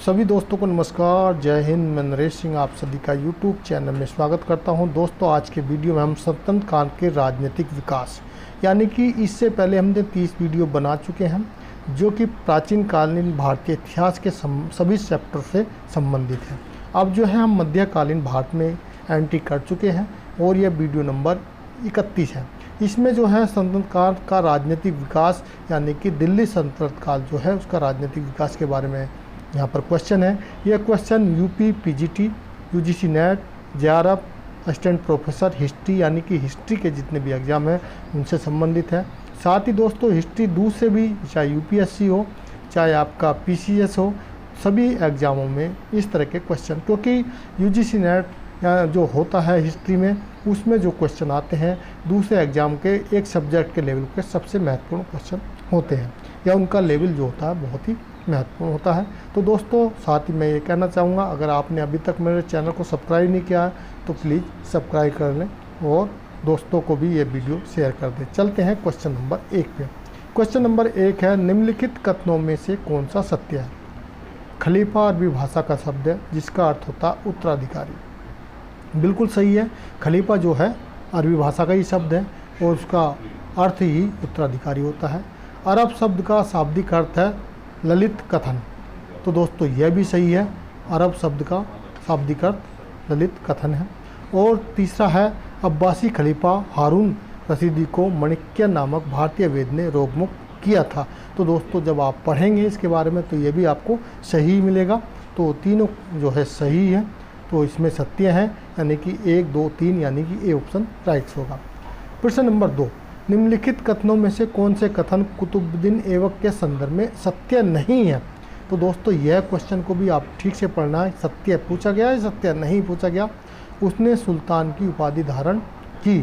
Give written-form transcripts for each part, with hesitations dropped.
सभी दोस्तों को नमस्कार, जय हिंद। मैं नरेश सिंह आप सभी का यूट्यूब चैनल में स्वागत करता हूं। दोस्तों, आज के वीडियो में हम सल्तनत काल के राजनीतिक विकास यानी कि इससे पहले हमने 30 वीडियो बना चुके हैं जो कि प्राचीन कालीन भारतीय इतिहास के सभी चैप्टर से संबंधित है। अब जो है हम मध्यकालीन भारत में एंट्री कर चुके हैं और यह वीडियो नंबर 31 है। इसमें जो है सल्तनत काल का राजनीतिक विकास यानी कि दिल्ली सल्तनत काल जो है उसका राजनीतिक विकास के बारे में यहाँ पर क्वेश्चन है। यह question UP, PGT, UGC net, JRF, assistant professor history यानी कि हिस्ट्री के जितने भी एग्ज़ाम हैं उनसे संबंधित है। साथ ही दोस्तों हिस्ट्री दूसरे भी, चाहे यूपीएससी हो चाहे आपका पीसीएस हो, सभी एग्ज़ामों में इस तरह के क्वेश्चन, क्योंकि यूजीसी नेट या जो होता है हिस्ट्री में उसमें जो क्वेश्चन आते हैं दूसरे एग्ज़ाम के एक सब्जेक्ट के लेवल के सबसे महत्वपूर्ण क्वेश्चन होते हैं या उनका लेवल जो होता है बहुत ही महत्वपूर्ण होता है। तो दोस्तों साथ ही मैं ये कहना चाहूँगा, अगर आपने अभी तक मेरे चैनल को सब्सक्राइब नहीं किया है तो प्लीज़ सब्सक्राइब कर लें और दोस्तों को भी ये वीडियो शेयर कर दें। चलते हैं क्वेश्चन नंबर 1 पे। क्वेश्चन नंबर 1 है, निम्नलिखित कथनों में से कौन सा सत्य है? खलीफा अरबी भाषा का शब्द है जिसका अर्थ होता है उत्तराधिकारी। बिल्कुल सही है, खलीफा जो है अरबी भाषा का ही शब्द है और उसका अर्थ ही उत्तराधिकारी होता है। अरब शब्द का शाब्दिक अर्थ है ललित कथन। तो दोस्तों यह भी सही है, अरब शब्द का शाब्दिक अर्थ ललित कथन है। और तीसरा है, अब्बासी खलीफा हारून रशीदी को माणिक्य नामक भारतीय वेद ने रोगमुक्त किया था। तो दोस्तों जब आप पढ़ेंगे इसके बारे में तो ये भी आपको सही मिलेगा। तो तीनों जो है सही है, तो इसमें सत्य है यानी कि 1, 2, 3 यानी कि ए ऑप्शन राइट होगा। प्रश्न नंबर 2, निम्नलिखित कथनों में से कौन से कथन कुतुबुद्दीन ऐबक के संदर्भ में सत्य नहीं है? तो दोस्तों यह क्वेश्चन को भी आप ठीक से पढ़ना है। सत्य पूछा गया है, सत्य नहीं पूछा गया। उसने सुल्तान की उपाधि धारण की,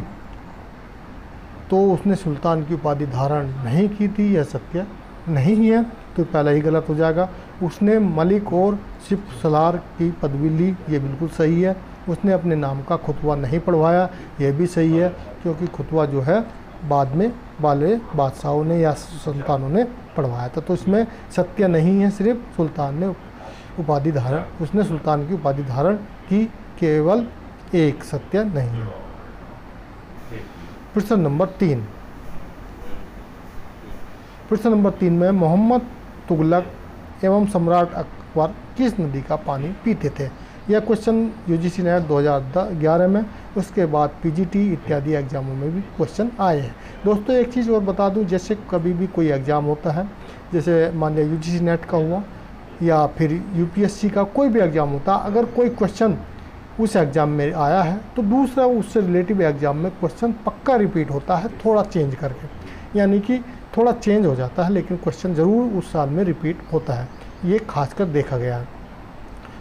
तो उसने सुल्तान की उपाधि धारण नहीं की थी, यह सत्य नहीं है, तो पहला ही गलत हो जाएगा। उसने मलिक और सिप सलार की पदवी ली, ये बिल्कुल सही है। उसने अपने नाम का खुतबा नहीं पढ़वाया, यह भी सही है, क्योंकि खुतबा जो है बाद में वाले बादशाहों ने या सुल्तानों ने पढ़वाया था। तो इसमें सत्य नहीं है, सिर्फ सुल्तान ने उपाधि धारण, उसने सुल्तान की उपाधि धारण की, केवल एक सत्य नहीं है। प्रश्न नंबर 3। प्रश्न नंबर 3 में मोहम्मद तुगलक एवं सम्राट अकबर किस नदी का पानी पीते थे? यह क्वेश्चन यूजीसी नेट 2011 में, उसके बाद पीजीटी इत्यादि एग्ज़ामों में भी क्वेश्चन आए हैं। दोस्तों एक चीज़ और बता दूं, जैसे कभी भी कोई एग्ज़ाम होता है, जैसे मान लिया यूजीसी नेट का हुआ या फिर यूपीएससी का कोई भी एग्ज़ाम होता है, अगर कोई क्वेश्चन उस एग्ज़ाम में आया है तो दूसरा उससे रिलेटिव एग्ज़ाम में क्वेश्चन पक्का रिपीट होता है, थोड़ा चेंज करके, यानी कि थोड़ा चेंज हो जाता है, लेकिन क्वेश्चन ज़रूर उस साल में रिपीट होता है। ये खासकर देखा गया है।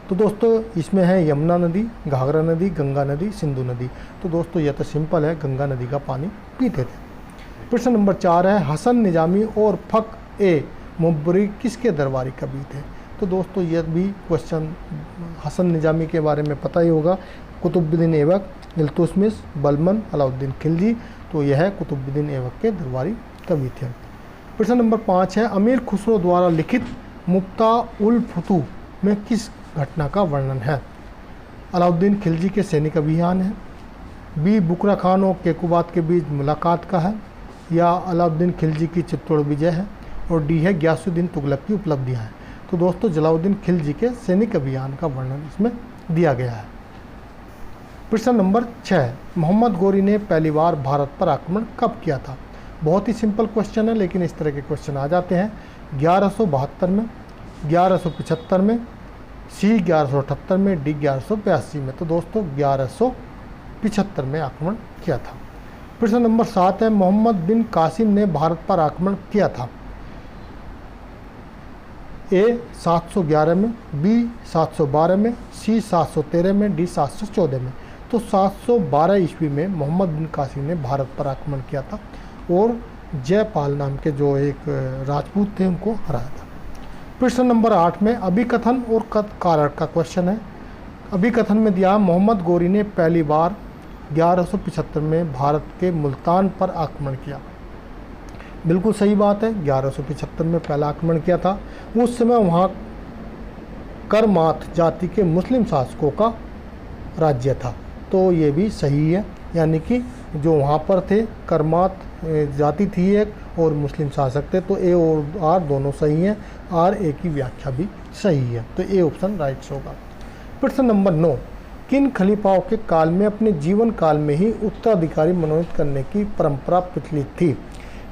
तो दोस्तों इसमें है यमुना नदी, घाघरा नदी, गंगा नदी, सिंधु नदी। तो दोस्तों यह तो सिंपल है, गंगा नदी का पानी पीते थे। प्रश्न नंबर 4 है, हसन निजामी और फक ए मुबरी किसके दरबारी कवि थे? तो दोस्तों यह भी क्वेश्चन हसन निजामी के बारे में पता ही होगा। कुतुबुद्दीन ऐबक, इल्तुतमिश, बलबन, अलाउद्दीन खिलजी, तो यह कुतुबुद्दीन ऐबक के दरबारी कवि थे। प्रश्न नंबर 5 है, अमीर खुसरो द्वारा लिखित मुफ्ता उल फुतूह में किस घटना का वर्णन है? अलाउद्दीन खिलजी के सैनिक अभियान है, बी बुकरा खान और केकुबात के बीच मुलाकात का है, या अलाउद्दीन खिलजी की चित्तौड़ विजय है, और डी है गियासुद्दीन तुगलक की उपलब्धियां हैं। तो दोस्तों जलालुद्दीन खिलजी के सैनिक अभियान का वर्णन इसमें दिया गया है। प्रश्न नंबर 6, मोहम्मद गोरी ने पहली बार भारत पर आक्रमण कब किया था? बहुत ही सिंपल क्वेश्चन है, लेकिन इस तरह के क्वेश्चन आ जाते हैं। 1172 में, 1175 में, सी 1178 में, डी 1182 में। तो दोस्तों 1175 में आक्रमण किया था। प्रश्न नंबर 7 है, मोहम्मद बिन कासिम ने भारत पर आक्रमण किया था? ए 711 में, बी 712 में, सी 713 में, डी 714 में। तो 712 ईस्वी में मोहम्मद बिन कासिम ने भारत पर आक्रमण किया था और जयपाल नाम के जो एक राजपूत थे उनको हराया था। प्रश्न नंबर 8 में अभिकथन और कारक का क्वेश्चन है। अभिकथन में दिया, मोहम्मद गोरी ने पहली बार 1175 में भारत के मुल्तान पर आक्रमण किया। बिल्कुल सही बात है, 1175 में पहला आक्रमण किया था। उस समय वहाँ करमात जाति के मुस्लिम शासकों का राज्य था। तो ये भी सही है, यानी कि जो वहाँ पर थे करमात जाति थी एक और मुस्लिम शासक थे। तो ए और आर दोनों सही हैं, आर ए की व्याख्या भी सही है। तो ए ऑप्शन राइट होगा। प्रश्न नंबर 9, किन खलीफाओं के काल में अपने जीवन काल में ही उत्तराधिकारी मनोनीत करने की परंपरा प्रचलित थी?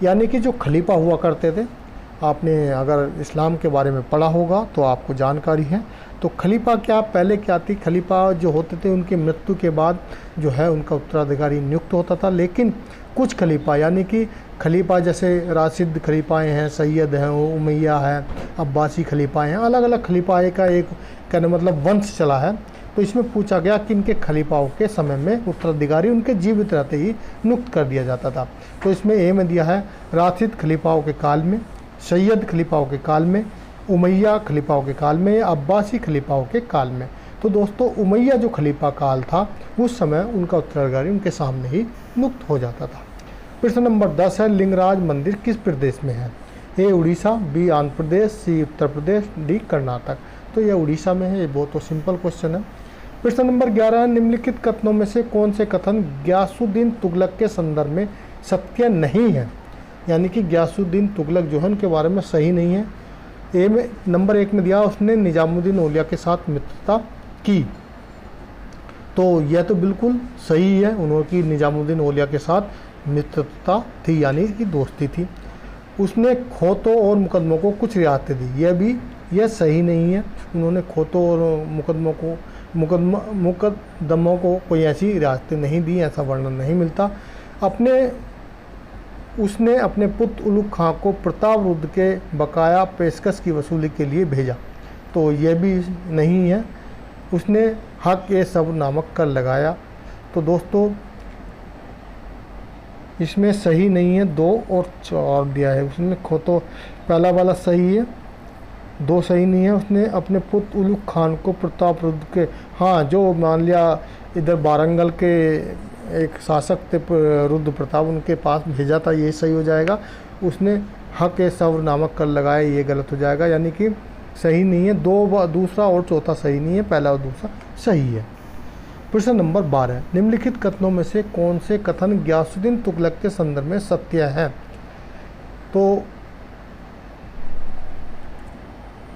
यानी कि जो खलीफा हुआ करते थे, आपने अगर इस्लाम के बारे में पढ़ा होगा तो आपको जानकारी है। तो खलीफा पहले क्या थी, खलीफा जो होते थे उनकी मृत्यु के बाद जो है उनका उत्तराधिकारी नियुक्त होता था। लेकिन कुछ खलीफा यानी कि खलीफा जैसे राशिद खलीफाएँ हैं, सैयद हैं, उमैया है, अब्बासी खलीफाएँ हैं, अलग अलग खलीफाए का एक कहने मतलब वंश चला है। तो इसमें पूछा गया कि इनके खलीफाओं के समय में उत्तराधिकारी उनके जीवित रहते ही नियुक्त कर दिया जाता था। तो इसमें ए में दिया है राशिद खलीफाओं के काल में, सैयद खलीफाओं के काल में, उमैया खलीफाओं के काल में या अब्बासी खलीफाओं के काल में। तो दोस्तों उमैया जो खलीफा काल था उस समय उनका उत्तराधिकारी उनके सामने ही नियुक्त हो जाता था। प्रश्न नंबर 10 है, लिंगराज मंदिर किस प्रदेश में है? ए उड़ीसा, बी आंध्र प्रदेश, सी उत्तर प्रदेश, डी कर्नाटक। तो यह उड़ीसा में है। ये बहुत तो सिंपल क्वेश्चन है। प्रश्न नंबर 11 है, निम्नलिखित कथनों में से कौन से कथन गियासुद्दीन तुगलक के संदर्भ में सत्य नहीं है? यानी कि गियासुद्दीन तुगलक जो है उनके बारे में सही नहीं है। ए में नंबर 1 में दिया उसने निजामुद्दीन औलिया के साथ मित्रता की। तो यह तो बिल्कुल सही है, उन्होंने निजामुद्दीन औलिया के साथ मित्रता थी यानी कि दोस्ती थी। उसने खोतों और मुकदमों को कुछ रियायतें दी, यह सही नहीं है। उन्होंने खोतों और मुकदमों को कोई ऐसी रियायतें नहीं दी, ऐसा वर्णन नहीं मिलता। उसने अपने पुत्र उलुग खां को प्रतापरुद्र के बकाया पेशकश की वसूली के लिए भेजा। तो यह भी नहीं है। उसने हक ए सब्र नामक कर लगाया। तो दोस्तों इसमें सही नहीं है, 2 और 4 दिया है। उसमें खोतो पहला वाला सही है, 2 सही नहीं है। उसने अपने पुत्र उलुग खान को प्रतापरुद्र के, हाँ जो मान लिया इधर वारंगल के एक शासक थे रुद्र प्रताप, उनके पास भेजा था, ये सही हो जाएगा। उसने हक ए सब्र नामक कर लगाया, ये गलत हो जाएगा, यानी कि सही नहीं है। दूसरा और चौथा सही नहीं है, पहला और दूसरा सही है। प्रश्न नंबर 12, निम्नलिखित कथनों में से कौन से कथन गियासुद्दीन तुगलक के संदर्भ में सत्य है? तो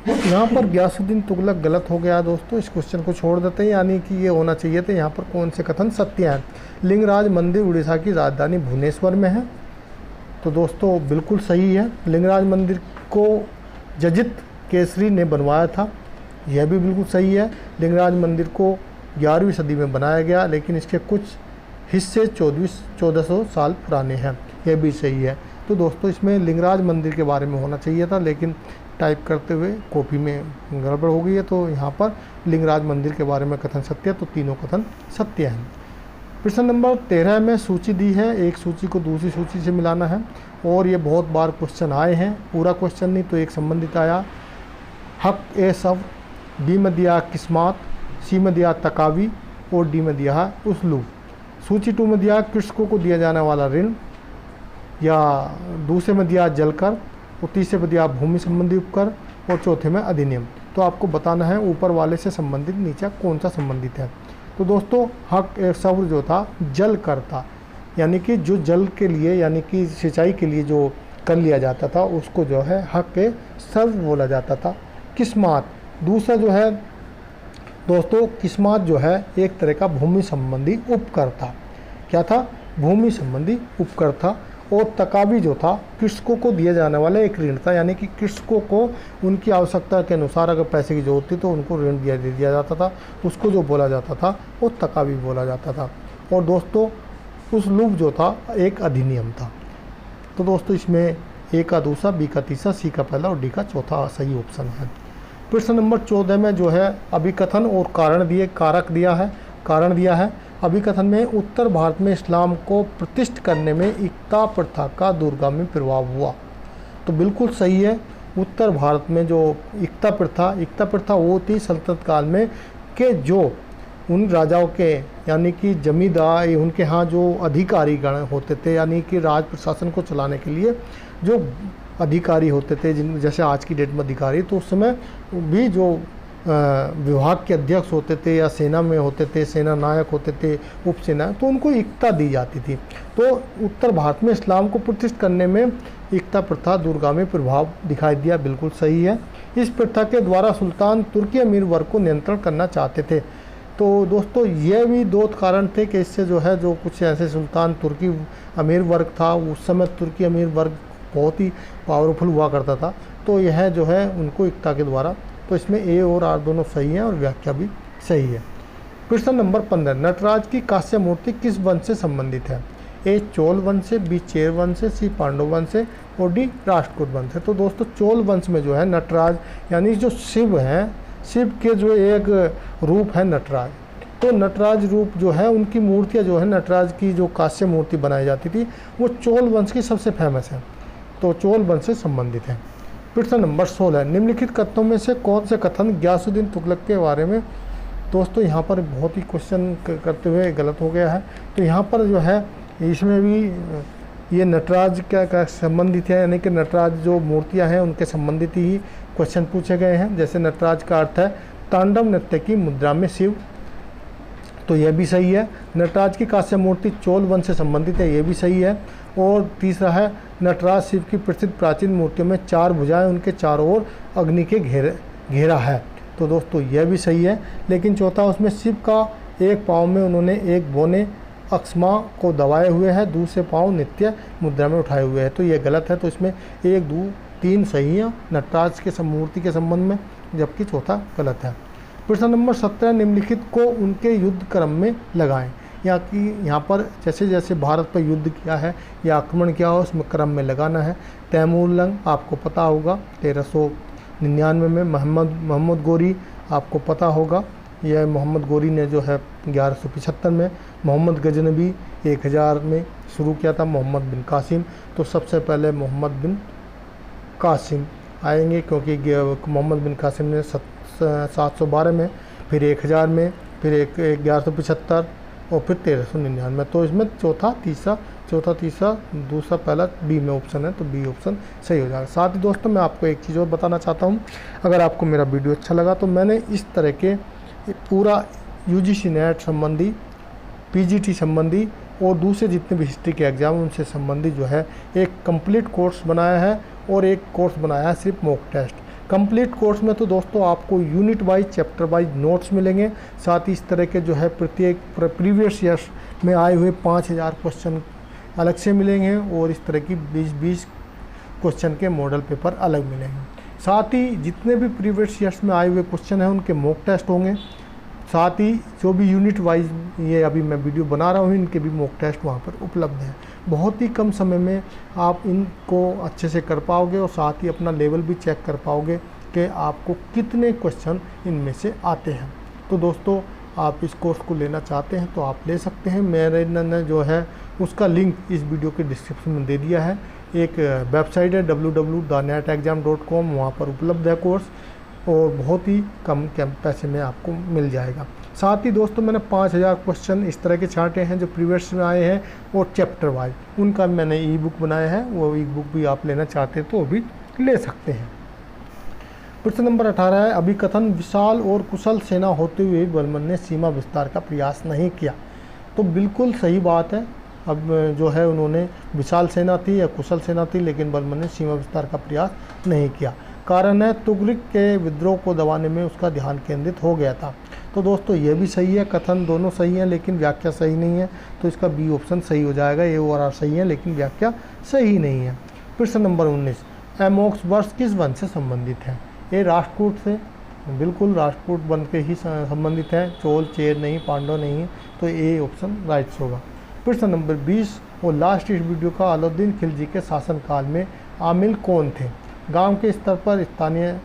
यहाँ पर गियासुद्दीन तुगलक गलत हो गया दोस्तों, इस क्वेश्चन को छोड़ देते हैं, यानी कि ये होना चाहिए था यहाँ पर कौन से कथन सत्य हैं। लिंगराज मंदिर उड़ीसा की राजधानी भुवनेश्वर में है। तो दोस्तों बिल्कुल सही है। लिंगराज मंदिर को जजित केसरी ने बनवाया था, यह भी बिल्कुल सही है। लिंगराज मंदिर को 11वीं सदी में बनाया गया, लेकिन इसके कुछ हिस्से 1400 साल पुराने हैं, यह भी सही है। तो दोस्तों इसमें लिंगराज मंदिर के बारे में होना चाहिए था, लेकिन टाइप करते हुए कॉपी में गड़बड़ हो गई है। तो यहाँ पर लिंगराज मंदिर के बारे में कथन सत्य है, तो तीनों कथन सत्य हैं। प्रश्न नंबर 13 में सूची दी है, एक सूची को दूसरी सूची से मिलाना है, और ये बहुत बार क्वेश्चन आए हैं, पूरा क्वेश्चन नहीं तो एक संबंधित आया। हक ए सब्र, बी में दिया किस्मत, सी में दिया तकावी और डी में दिया है उसलूब। सूची 2 में दिया कृषकों को दिया जाने वाला ऋण, या दूसरे में दिया जलकर, और तीसरे में दिया भूमि संबंधी उपकर, और चौथे में अधिनियम। तो आपको बताना है ऊपर वाले से संबंधित नीचे कौन सा संबंधित है। तो दोस्तों हक ए सब्र जो था जल कर था, यानी कि जो जल के लिए यानी कि सिंचाई के लिए जो कर लिया जाता था उसको जो है हक ए सब्र बोला जाता था। किस्मत दूसरा जो है दोस्तों, किस्मत जो है एक तरह का भूमि संबंधी उपकर था। क्या था? भूमि संबंधी उपकर था। और तकावी जो था कृषकों को दिया जाने वाला एक ऋण था, यानी कि कृषकों को उनकी आवश्यकता के अनुसार अगर पैसे की जरूरत थी तो उनको ऋण दे दिया जाता था, उसको जो बोला जाता था वो तकावी बोला जाता था। और दोस्तों उसलूब जो था एक अधिनियम था। तो दोस्तों इसमें ए का दूसरा, बी का तीसरा, सी का पहला और डी का चौथा सही ऑप्शन है। प्रश्न नंबर 14 में जो है अभिकथन और कारण दिया है। अभिकथन में उत्तर भारत में इस्लाम को प्रतिष्ठित करने में इक्ता प्रथा का दूरगामी प्रभाव हुआ। तो बिल्कुल सही है। उत्तर भारत में जो इक्ता प्रथा वो थी सल्तनत काल में कि जो उन राजाओं के यानी कि जमींदार उनके यहाँ जो अधिकारी गण होते थे, यानी कि राज प्रशासन को चलाने के लिए जो अधिकारी होते थे, जिन जैसे आज की डेट में अधिकारी, तो उस समय भी जो विभाग के अध्यक्ष होते थे या सेना में होते थे, सेना नायक होते थे, उपसेना, तो उनको एकता दी जाती थी। तो उत्तर भारत में इस्लाम को प्रतिष्ठित करने में एकता प्रथा दूरगामी प्रभाव दिखाई दिया, बिल्कुल सही है। इस प्रथा के द्वारा सुल्तान तुर्की अमीर वर्ग को नियंत्रण करना चाहते थे। तो दोस्तों ये भी दो कारण थे कि इससे जो है, जो कुछ ऐसे सुल्तान तुर्की अमीर वर्ग था, उस समय तुर्की अमीर वर्ग बहुत ही पावरफुल हुआ करता था, तो यह जो है उनको एकता के द्वारा, तो इसमें ए और आर दोनों सही हैं और व्याख्या भी सही है। प्रश्न नंबर 15, नटराज की कांस्य मूर्ति किस वंश से संबंधित है? ए चोल वंश से, बी चेर वंश से, सी पांडव वंश से और डी राष्ट्रकूट वंश से। तो दोस्तों चोल वंश में जो है नटराज यानी जो शिव हैं, शिव के जो एक रूप है नटराज, तो नटराज रूप जो है उनकी मूर्तियाँ जो है, नटराज की जो कांस्य मूर्ति बनाई जाती थी वो चोल वंश की सबसे फेमस है, तो चोल वंश से संबंधित है। प्रश्न नंबर 16, निम्नलिखित कथनों में से कौन से कथन गयासुद्दीन तुगलक के बारे में? दोस्तों यहाँ पर बहुत ही क्वेश्चन करते हुए गलत हो गया है। तो यहाँ पर जो है इसमें भी ये नटराज क्या संबंधित है, यानी कि नटराज जो मूर्तियाँ हैं उनके संबंधित ही क्वेश्चन पूछे गए हैं। जैसे नटराज का अर्थ है तांडव नृत्य की मुद्रा में शिव, तो यह भी सही है। नटराज की कांस्य मूर्ति चोल वंश से संबंधित है, यह भी सही है। और तीसरा है नटराज शिव की प्रसिद्ध प्राचीन मूर्तियों में 4 भुजाएं, उनके चारों ओर अग्नि के घेरा है, तो दोस्तों यह भी सही है। लेकिन चौथा, उसमें शिव का एक पाँव में उन्होंने एक बोने अक्षमा को दबाए हुए है, दूसरे पाँव नित्य मुद्रा में उठाए हुए हैं, तो यह गलत है। तो इसमें 1, 2, 3 सही है नटराज के मूर्ति के संबंध में, जबकि चौथा गलत है। प्रश्न नंबर 17, निम्नलिखित को उनके युद्ध क्रम में लगाएं। या कि यहाँ पर जैसे जैसे भारत पर युद्ध किया है या आक्रमण किया हो उसमें क्रम में लगाना है। तैमूर लंग आपको पता होगा 1399 में, मोहम्मद गोरी आपको पता होगा, यह मोहम्मद गोरी ने जो है 1175 में, मोहम्मद गजनबी 1000 में शुरू किया था, मोहम्मद बिन कासिम, तो सबसे पहले मोहम्मद बिन कासिम आएंगे, क्योंकि मोहम्मद बिन कासिम ने 712 में, फिर 1000 में, फिर 1175 और फिर 1399। तो इसमें चौथा तीसरा दूसरा पहला बी में ऑप्शन है, तो बी ऑप्शन सही हो जाएगा। साथ ही दोस्तों मैं आपको एक चीज़ और बताना चाहता हूँ, अगर आपको मेरा वीडियो अच्छा लगा तो मैंने इस तरह के पूरा यूजीसी नेट संबंधी, पीजीटी संबंधी और दूसरे जितने भी हिस्ट्री के एग्ज़ाम उनसे संबंधी जो है एक कंप्लीट कोर्स बनाया है और एक कोर्स बनाया है सिर्फ मॉक टेस्ट। कंप्लीट कोर्स में तो दोस्तों आपको unit wise, chapter wise notes मिलेंगे, साथ ही इस तरह के जो है प्रत्येक प्रीवियस ईयर्स में आए हुए 5000 क्वेश्चन अलग से मिलेंगे और इस तरह की 20 क्वेश्चन के मॉडल पेपर अलग मिलेंगे। साथ ही जितने भी प्रीवियस ईयर्स में आए हुए क्वेश्चन हैं उनके मॉक टेस्ट होंगे, साथ ही जो भी यूनिट वाइज ये अभी मैं वीडियो बना रहा हूँ इनके भी मॉक टेस्ट वहाँ पर उपलब्ध हैं। बहुत ही कम समय में आप इनको अच्छे से कर पाओगे और साथ ही अपना लेवल भी चेक कर पाओगे कि आपको कितने क्वेश्चन इनमें से आते हैं। तो दोस्तों आप इस कोर्स को लेना चाहते हैं तो आप ले सकते हैं, मेरे ने जो है उसका लिंक इस वीडियो के डिस्क्रिप्शन में दे दिया है। एक वेबसाइट है www.netexam.com, वहाँ पर उपलब्ध है कोर्स और बहुत ही कम पैसे में आपको मिल जाएगा। साथ ही दोस्तों मैंने 5000 क्वेश्चन इस तरह के छांटे हैं जो प्रीवियस में आए हैं और चैप्टर वाइज, उनका मैंने ई बुक बनाया है, वो ई बुक भी आप लेना चाहते हैं तो वो भी ले सकते हैं। प्रश्न नंबर 18 है, अभिकथन विशाल और कुशल सेना होते हुए बलबन ने सीमा विस्तार का प्रयास नहीं किया। तो बिल्कुल सही बात है, अब जो है उन्होंने विशाल सेना थी या कुशल सेना थी, लेकिन बलबन ने सीमा विस्तार का प्रयास नहीं किया। कारण है तुगलक के विद्रोह को दबाने में उसका ध्यान केंद्रित हो गया था। तो दोस्तों ये भी सही है, कथन दोनों सही हैं लेकिन व्याख्या सही नहीं है, तो इसका बी ऑप्शन सही हो जाएगा। ए और आर सही है लेकिन व्याख्या सही नहीं है। प्रश्न नंबर 19, एमोक्स वर्ष किस वंश से संबंधित है? ए राष्ट्रकूट से, बिल्कुल राष्ट्रकूट वंश के ही संबंधित है, चोल चेर नहीं, पांडव नहीं है, तो ए ऑप्शन राइट होगा। प्रश्न नंबर 20 और लास्ट इस वीडियो का, अलाउद्दीन खिलजी के शासनकाल में आमिल कौन थे? गांव के स्तर पर स्थानीय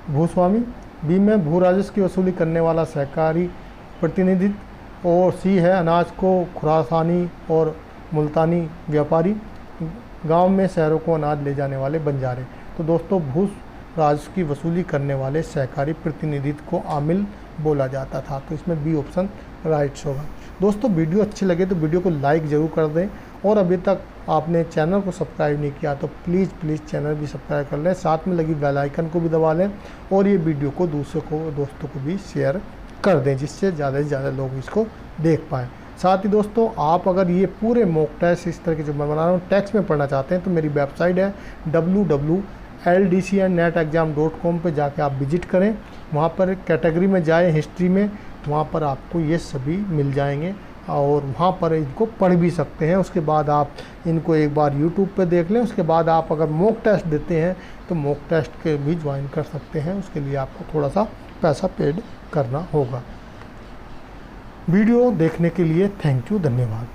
भूस्वामी, बी में भू राजस्व की वसूली करने वाला सहकारी प्रतिनिधित्व, और सी है अनाज को खुरासानी और मुल्तानी व्यापारी, गांव में शहरों को अनाज ले जाने वाले बंजारे। तो दोस्तों भू राजस्व की वसूली करने वाले सहकारी प्रतिनिधित्व को आमिल बोला जाता था, तो इसमें बी ऑप्शन राइट होगा। दोस्तों वीडियो अच्छे लगे तो वीडियो को लाइक ज़रूर कर दें और अभी तक आपने चैनल को सब्सक्राइब नहीं किया तो प्लीज़ चैनल भी सब्सक्राइब कर लें, साथ में लगी बेल आइकन को भी दबा लें और ये वीडियो को दोस्तों को भी शेयर कर दें, जिससे ज़्यादा से ज़्यादा लोग इसको देख पाएँ। साथ ही दोस्तों, आप अगर ये पूरे मॉक टेस्ट इस तरह के जो मैं बना रहा हूँ टेक्स्ट में पढ़ना चाहते हैं तो मेरी वेबसाइट है www.ldcnetexam.com पे जाके आप विजिट करें। वहाँ पर कैटेगरी में जाएं, हिस्ट्री में, वहाँ पर आपको ये सभी मिल जाएंगे और वहाँ पर इनको पढ़ भी सकते हैं। उसके बाद आप इनको एक बार यूट्यूब पे देख लें। उसके बाद आप अगर मॉक टेस्ट देते हैं तो मॉक टेस्ट के भी ज्वाइन कर सकते हैं। उसके लिए आपको थोड़ा सा पैसा पेड करना होगा। वीडियो देखने के लिए थैंक यू, धन्यवाद।